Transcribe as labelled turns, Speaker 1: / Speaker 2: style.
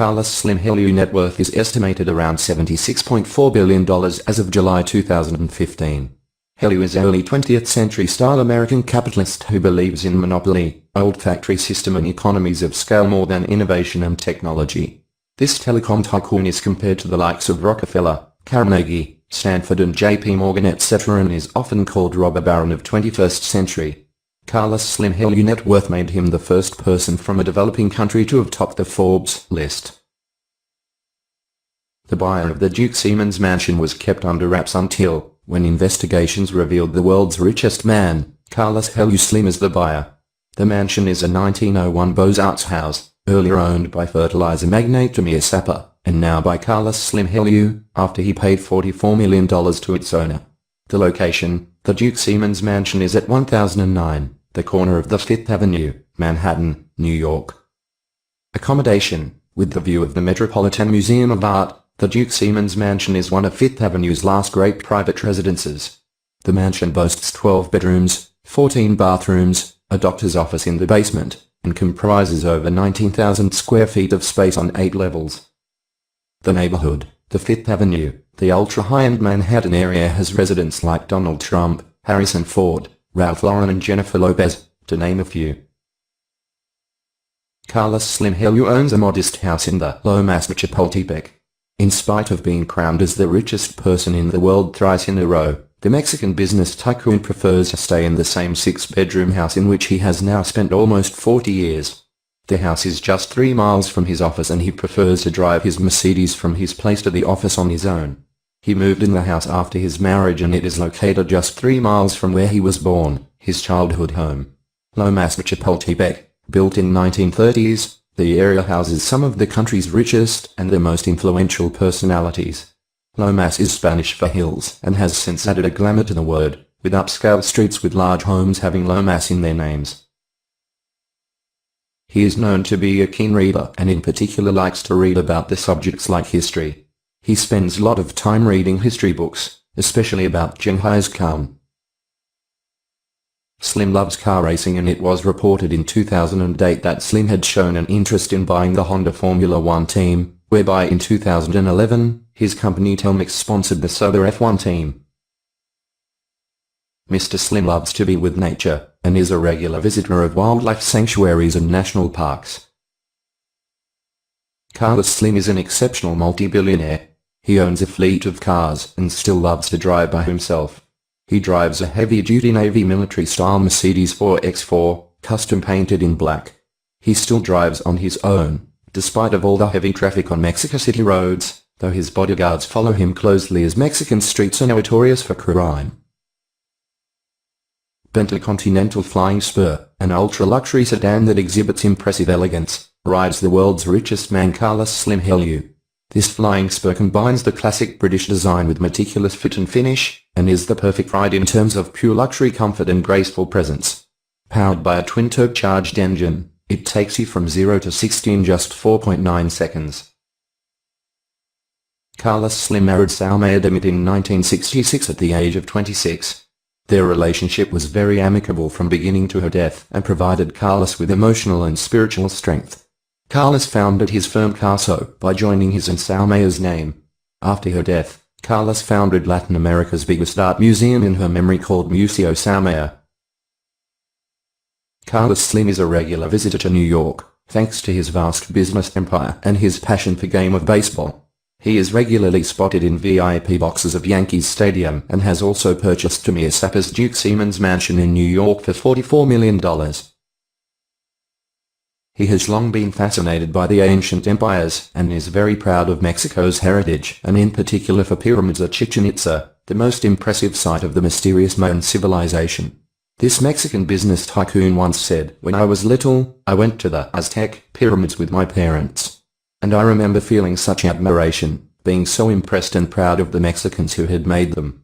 Speaker 1: Carlos Slim Helú net worth is estimated around $76.4 billion as of July 2015. Helú is early 20th century style American capitalist who believes in monopoly, old factory system and economies of scale more than innovation and technology. This telecom tycoon is compared to the likes of Rockefeller, Carnegie, Stanford and J.P. Morgan etc. and is often called robber baron of 21st century. Carlos Slim Helú net worth made him the first person from a developing country to have topped the Forbes list. The buyer of the Duke Siemens mansion was kept under wraps until, when investigations revealed the world's richest man, Carlos Helú Slim is the buyer. The mansion is a 1901 Beaux-Arts house, earlier owned by fertilizer magnate Amir Sapper, and now by Carlos Slim Helú, after he paid $44 million to its owner. The location, the Duke Siemens mansion is at 1009, the corner of the 5th Avenue, Manhattan, New York. Accommodation, with the view of the Metropolitan Museum of Art, the Duke Siemens mansion is one of 5th Avenue's last great private residences. The mansion boasts 12 bedrooms, 14 bathrooms, a doctor's office in the basement, and comprises over 19,000 square feet of space on 8 levels. The neighborhood, the 5th Avenue, the ultra-high-end Manhattan area has residents like Donald Trump, Harrison Ford, Ralph Lauren and Jennifer Lopez, to name a few. Carlos Slim Helú owns a modest house in the Lomas de Chapultepec. In spite of being crowned as the richest person in the world thrice in a row, the Mexican business tycoon prefers to stay in the same 6-bedroom house in which he has now spent almost 40 years. The house is just 3 miles from his office and he prefers to drive his Mercedes from his place to the office on his own. He moved in the house after his marriage and it is located just 3 miles from where he was born, his childhood home. Lomas de Chapultepec, built in 1930s, the area houses some of the country's richest and the most influential personalities. Lomas is Spanish for hills and has since added a glamour to the word, with upscale streets with large homes having Lomas in their names. He is known to be a keen reader and in particular likes to read about the subjects like history. He spends a lot of time reading history books, especially about Genghis Khan. Slim loves car racing and it was reported in 2008 that Slim had shown an interest in buying the Honda Formula One team, whereby in 2011, his company Telmex sponsored the Sauber F1 team. Mr. Slim loves to be with nature, and is a regular visitor of wildlife sanctuaries and national parks. Carlos Slim is an exceptional multi-billionaire. He owns a fleet of cars and still loves to drive by himself. He drives a heavy-duty Navy military-style Mercedes 4X4, custom-painted in black. He still drives on his own, despite of all the heavy traffic on Mexico City roads, though his bodyguards follow him closely as Mexican streets are notorious for crime. Bentley Continental Flying Spur, an ultra-luxury sedan that exhibits impressive elegance, rides the world's richest man Carlos Slim Helú. This flying spur combines the classic British design with meticulous fit and finish, and is the perfect ride in terms of pure luxury comfort and graceful presence. Powered by a twin-turbocharged engine, it takes you from 0 to 60 in just 4.9 seconds. Carlos Slim married Salma Ademit in 1966 at the age of 26. Their relationship was very amicable from beginning to her death and provided Carlos with emotional and spiritual strength. Carlos founded his firm Caso by joining his and Salma's name. After her death, Carlos founded Latin America's biggest art museum in her memory called Museo Salma. Carlos Slim is a regular visitor to New York, thanks to his vast business empire and his passion for game of baseball. He is regularly spotted in VIP boxes of Yankees Stadium and has also purchased Amir Sapper's Duke Siemens mansion in New York for $44 million. He has long been fascinated by the ancient empires and is very proud of Mexico's heritage and in particular for pyramids at Chichen Itza, the most impressive site of the mysterious Mayan civilization. This Mexican business tycoon once said, "When I was little, I went to the Aztec pyramids with my parents. And I remember feeling such admiration, being so impressed and proud of the Mexicans who had made them.